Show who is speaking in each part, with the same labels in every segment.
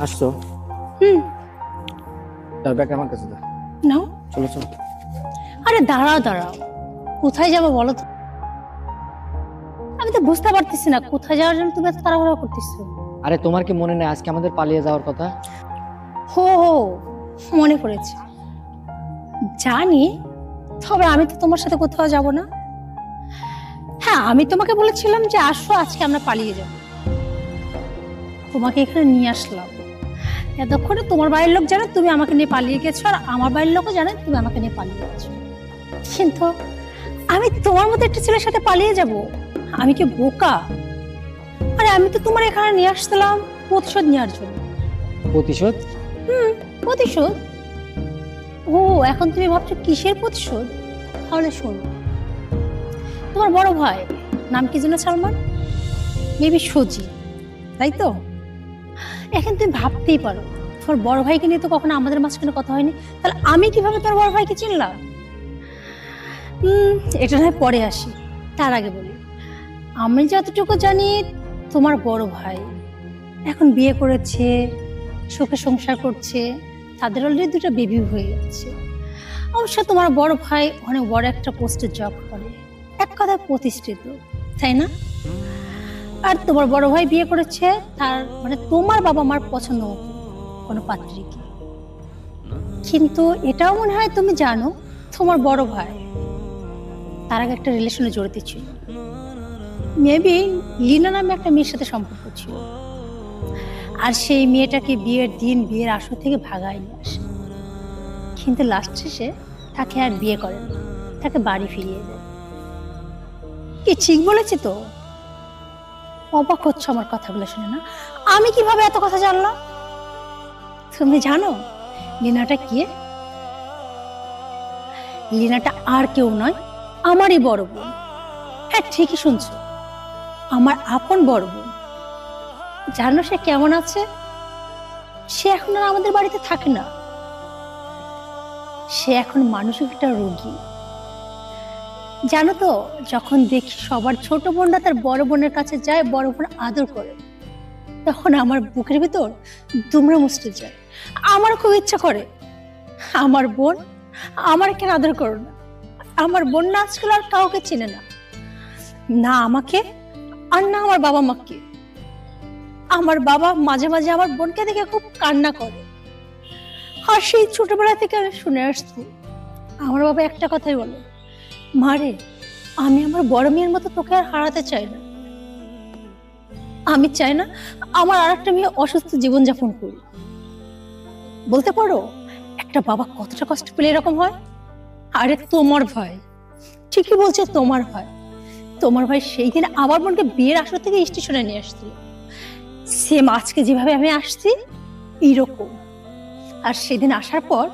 Speaker 1: আসছো? তার ব্যাগ আমার কাছে দাও।
Speaker 2: নাও।
Speaker 1: চলো চলো।
Speaker 2: আরে দাঁড়াও দাঁড়াও, কোথায় যাবো বলো তো? আমি তো বুঝতে পারতেছি না কোথায় যাওয়ার জন্য তুমি এত তাড়াহুড়া করতেছো।
Speaker 1: আরে তোমার কি মনে নেই আজকে আমাদের পালিয়ে যাওয়ার কথা?
Speaker 2: হো হো, মনে পড়েছে। জানি, তবে আমি তো তোমার সাথে কোথাও যাব না। হ্যাঁ, আমি তোমাকে বলেছিলাম যে আসো আজকে আমরা পালিয়ে যাব। তোমাকে এখানে নিয়ে আসলাম, এতক্ষণে তোমার বাড়ির লোক জানে তুমি আমাকে নিয়ে পালিয়ে গেছো, আর আমার বাড়ির লোকও জানে তুমি আমাকে নিয়ে পালিয়ে গেছো। কিন্তু আমি তোমার মতো একটা ছেলের সাথে পালিয়ে যাব? আমি কি বোকা? আরে আমি তো তোমার এখানে নিয়ে আসছিলাম প্রতিশোধ নেওয়ার জন্য।
Speaker 1: প্রতিশোধ?
Speaker 2: প্রতিশোধ? ও, এখন তুমি ভাবছো কিসের প্রতিশোধ? তাহলে শোনো, তোমার বড় ভাই নাম কি যেন? সালমান, মেবি সজি, তাই তো? এখন তুমি ভাবতেই পারো তোমার বড় ভাইকে নিয়ে তো কখনো আমাদের মাঝখানে কথা হয়নি, তাহলে আমি কিভাবে তোর বড় ভাইকে চিনলাম? এটা নয় পরে আসি, তার আগে বলি, আমি যতটুকু জানি তোমার বড় ভাই এখন বিয়ে করেছে, সুখে সংসার করছে, তাদের অলরেডি 2টা বেবি হয়ে গেছে। অবশ্য তোমার বড় ভাই অনেক বড় একটা পোস্টে জব করে, এক কথায় প্রতিষ্ঠিত, তাই না? আর তোমার বড় ভাই বিয়ে করেছে তার মানে তোমার বাবা মার পছন্দ মতো কোনো পাত্রীকে। কিন্তু এটাও মনে হয় তুমি জানো তোমার বড় ভাই তার আগে একটা রিলেশনে জড়িত ছিল, মেবি লিনা নামে একটা মেয়ের সাথে সম্পর্ক ছিল। আর সেই মেয়েটাকে বিয়ের দিন বিয়ের আসর থেকে ভাগায় নিয়ে আসে, কিন্তু লাস্ট শেষে তাকে আর বিয়ে করে না, তাকে বাড়ি ফিরিয়ে দেয়। কি ঠিক বলেছি তো? অবাক হচ্ছে আমার কথাগুলো শুনে না? আমি কিভাবে এত কথা জানলাম? তুমি জানো লিনাটা কে? লিনাটা আর কেউ নয়, আমারই বড় বোন। হ্যাঁ, ঠিকই শুনছো, আমার আপন বড় বোন। জানো সে কেমন আছে? সে এখন আর আমাদের বাড়িতে থাকে না, সে এখন মানসিক একটা রোগী। জানো তো, যখন দেখি সবার ছোট বোনরা তার বড় বোনের কাছে যায়, বড় বোন আদর করে, তখন আমার বুকের ভিতর দুমড়ে মুচড়ে যায়। আমারও খুব ইচ্ছা করে আমার বোন আমার কেন আদর করো না। আমার বোন না আজকাল আর কাউকে চিনে না, না আমাকে আর না আমার বাবা মাকে। আমার বাবা মাঝে মাঝে আমার বোনকে দেখে খুব কান্না করে, আর সেই ছোটবেলা থেকে আমি শুনে আসছি আমার বাবা একটা কথাই বলে, মারে আমি আমার বড় মেয়ের মতো তোকে আর হারাতে চাই না। আমি চাই না আমার আর একটা মেয়ে অসুস্থ জীবনযাপন করুক। বলতে পারো একটা বাবা কতটা কষ্ট পেলে এরকম হয়? আরে তোমার ভাই, ঠিকই বলছে, তোমার ভাই। তোমার ভাই সেই দিন আমার বোনকে বিয়ের আসর থেকে স্টেশনে নিয়ে আসছিল, সেম আজকে যেভাবে আমি আসছি এরকম। আর সেদিন আসার পর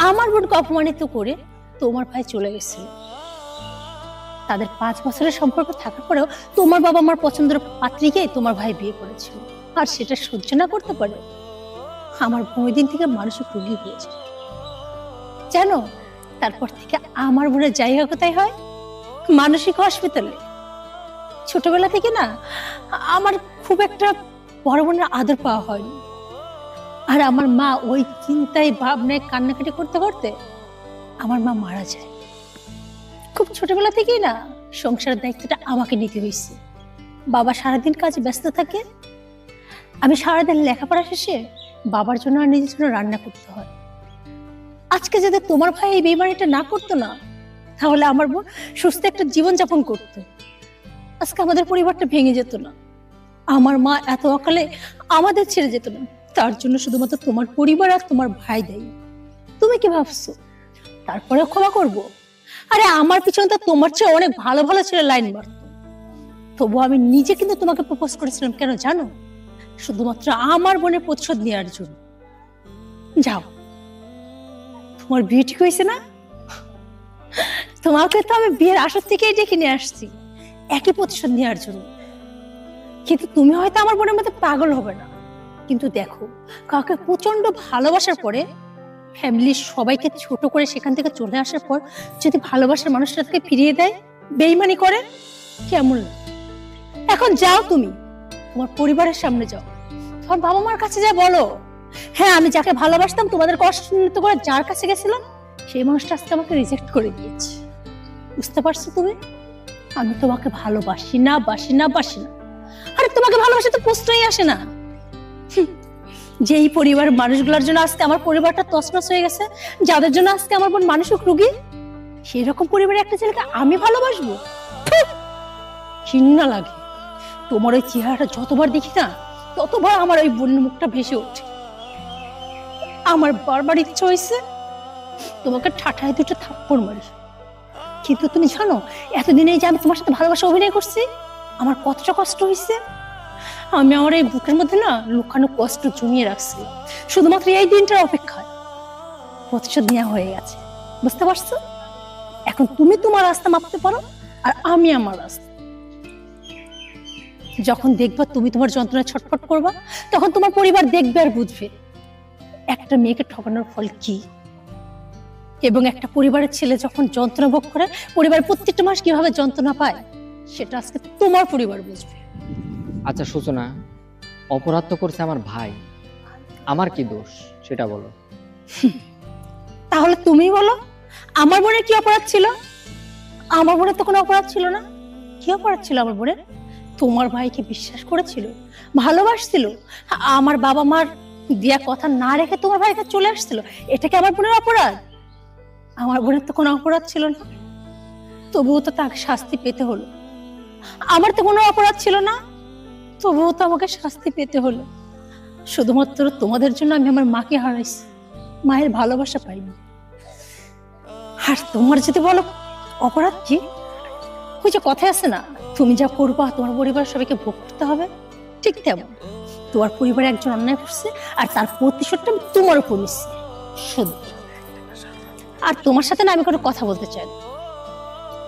Speaker 2: আমার বোনকে অপমানিত করে তোমার ভাই চলে গেছিল। তাদের 5 বছরের সম্পর্ক থাকার পরেও তোমার বাবা আমার পছন্দের পাত্রীকে তোমার ভাই বিয়ে করেছিল, আর সেটা সহ্য না করতে পারে আমার বোন ওই দিন থেকে মানসিক রোগী হয়েছে। জানো, তারপর থেকে আমার বোনের জায়গা কোথায় হয়? মানসিক হসপিটালে। ছোটবেলা থেকে না আমার খুব একটা বড় বোনের আদর পাওয়া হয়নি, আর আমার মা ওই চিন্তায় ভাবনায় কান্নাকাটি করতে করতে আমার মা মারা যায়। খুব ছোটবেলা থেকেই না সংসারের দায়িত্বটা আমাকে নিতে হয়েছে। বাবা সারাদিন কাজে ব্যস্ত থাকে, আমি সারাদিন লেখাপড়া শেষে বাবার জন্য আর নিজের জন্য রান্না করতে হয়। আজকে যদি তোমার ভাই এই বেইমানিটা না করতো না, তাহলে আমার বোন সুস্থ একটা জীবন যাপন করতো, আজকে আমাদের পরিবারটা ভেঙে যেত না। আমার মা এত অকালে আমাদের ছেড়ে যেত না, তার জন্য শুধুমাত্র তোমার পরিবার আর তোমার ভাই দায়ী। তুমি কি ভাবছো তারপরেও ক্ষমা করবো? আরে আমার পিছনে তো তোমার চেয়ে অনেক ভালো ভালো ছেলে লাইন মারতো, তবু আমি নিজে কিন্তু তোমাকে প্রপোজ করেছিলাম। কেন জানো? শুধুমাত্র আমার বোনের প্রতিশোধ নেওয়ার জন্য। যাও, তোমার বিয়ে ঠিক হয়েছে না? তোমাকে তো আমি বিয়ের আসর থেকেই ডেকে নিয়ে আসছি একই প্রতিশোধ নেওয়ার জন্য। কিন্তু তুমি হয়তো আমার বোনের মতো পাগল হবে না, কিন্তু দেখো কাউকে প্রচন্ড ভালোবাসার পরে ফ্যামিলির সবাইকে ছোট করে সেখান থেকে চলে আসার পর যদি ভালোবাসার মানুষটাকে ফিরিয়ে দেয়, বেইমানি করে, কেমন লাগে? এখন যাও, তুমি তোমার পরিবারের সামনে যাও, তোমার বাবা মার কাছে যা বলো, হ্যাঁ আমি যাকে ভালোবাসতাম তোমাদের কষ্ট করে যার কাছে গেছিলাম, সেই মানুষটা আজকে আমাকে রিজেক্ট করে দিয়েছে। বুঝতে পারছো তুমি? আমি তোমাকে ভালোবাসি না, বাসি না, বাসি না। আরে তোমাকে ভালোবাসা তো প্রশ্নই আসে না। যেই পরিবারের মানুষগুলোর জন্য আজকে আমার পরিবারটা তছনছ হয়ে গেছে, যাদের জন্য আজকে আমার বোন মানসিক রোগী, সেই রকম পরিবারের একটা ছেলেকে আমি ভালোবাসবো? ঘৃণা লাগে। তোমার ওই চেহারাটা যতবার দেখি না, ততবার আমার ওই বোনের মুখটা ভেসে ওঠে। আমার বারবার ইচ্ছা হয়েছে তোমাকে ঠাঠায় দুটো থাপ্পড় মারি। কিন্তু তুমি জানো, এতদিনে যে আমি তোমার সাথে ভালোবাসা অভিনয় করছি, আমার কতটা কষ্ট হয়েছে। আমি আমার এই বুকের মধ্যে না লুকানো কষ্ট জমিয়ে রাখছি শুধুমাত্র এই দিনটার অপেক্ষায়। প্রতিশোধ নেওয়া হয়ে গেছে, বুঝতে পারছো? এখন তুমি তোমার রাস্তা মাপতে পারো, আর আমি আমার রাস্তা। যখন দেখবা তুমি তোমার যন্ত্রণায় ছটফট করবা, তখন তোমার পরিবার দেখবে আর বুঝবে একটা মেয়েকে ঠকানোর ফল কি। এবং একটা পরিবারের ছেলে যখন যন্ত্রণা ভোগ করে, পরিবারের প্রত্যেকটা মাস কিভাবে যন্ত্রণা পায়, সেটা আজকে তোমার পরিবার বুঝবে।
Speaker 1: আচ্ছা সূচনা, অপরাধ তো করছে আমার ভাই, আমার কি দোষ সেটা বলো।
Speaker 2: তাহলে তুমি বলো, আমার বোনের কি অপরাধ ছিল? আমার বোনের তো কোনো অপরাধ ছিল না। কি অপরাধ ছিল আমার বোনের? তোমার ভাইকে বিশ্বাস করেছিল, ভালোবাসছিল, আমার বাবা মার দেয়া কথা না রেখে তোমার ভাইকে চলে আসছিল। এটা কি আমার বোনের অপরাধ? আমার বোনের তো কোনো অপরাধ ছিল না, তবুও তো তাকে শাস্তি পেতে হলো। আমার তো কোনো অপরাধ ছিল না, তবুও তো আমাকে শাস্তি পেতে হলো। শুধুমাত্র তোমাদের জন্য আমি আমার মাকে হারাইছি, মায়ের ভালোবাসা পাইনি। আর তোমার যদি বলো অপরাধ কি, ওই যে কথা আছে না, তুমি যা করবা তোমার পরিবার সবাইকে ভোগ করতে হবে, ঠিক তেমন তোমার পরিবারে একজন অন্যায় করছে, আর তার প্রতিশোধটা আমি তোমার উপর নিচ্ছি শুধু। আর তোমার সাথে না আমি কোনো কথা বলতে চাই না।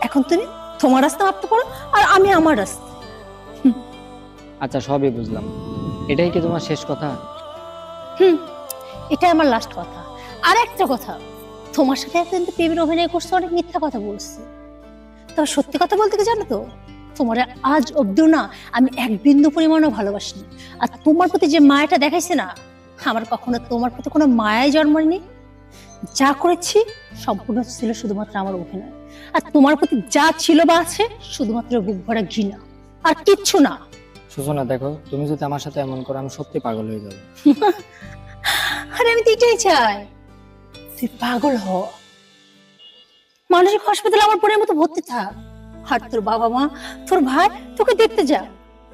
Speaker 2: এখন তুমি তোমার রাস্তা ভাবতে পারো, আর আমি আমার রাস্তা।
Speaker 1: আচ্ছা সবই বুঝলাম, এটাই কি তোমার শেষ কথা?
Speaker 2: এটাই আমার লাস্ট কথা। আর একটা কথা, তোমার সাথে একদিন তো প্রেমের অভিনয় করছে, অনেক মিথ্যা কথা বলছি। তবে সত্যি কথা বলতে কি জানো তো, তোমার আজ অব্দিও না আমি এক বিন্দু পরিমাণও ভালোবাসিনি। আর তোমার প্রতি যে মায়াটা দেখাইছে না, আমার কখনো তোমার প্রতি কোনো মায়াই জন্মায়নি। যা করেছি সম্পূর্ণ ছিল শুধুমাত্র আমার অভিনয়। আর তোমার প্রতি যা ছিল বা আছে, শুধুমাত্র বুক ভরা ঘৃণা, আর কিচ্ছু না।
Speaker 1: সূচনা দেখো, তুমি যদি আমার সাথে এমন করো আমি সত্যি পাগল হয়ে যাবো।
Speaker 2: আরে আমি তো এটাই চাই, তুই পাগল হ, মানসিক হাসপাতালে আমার বোনের মতো ভর্তি থাক। আর তোর বাবা মা, তোর ভাই তোকে দেখতে যা,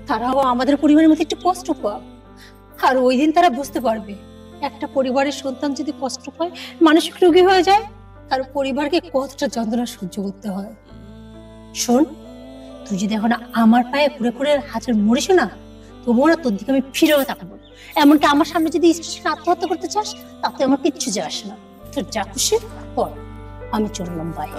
Speaker 2: তারাও আমাদের পরিবারের মধ্যে একটু কষ্ট পাক। আর ওই দিন তারা বুঝতে পারবে, একটা পরিবারের সন্তান যদি কষ্ট পায়, মানসিক রোগী হয়ে যায়, তার পরিবারকে কতটা যন্ত্রণা সহ্য করতে হয়। শোন, তুই যদি এখন আমার পায়ে ঘুরে ঘুরে হাজার মরিস না, তবুও না তোর দিকে আমি ফিরেও তাকাবো। এমনকি আমার সামনে যদি স্টেশনে আত্মহত্যা করতে চাস, তাতে আমার কিচ্ছু যায় আসে না। তোর যা খুশি কর, আমি চললাম, বাই।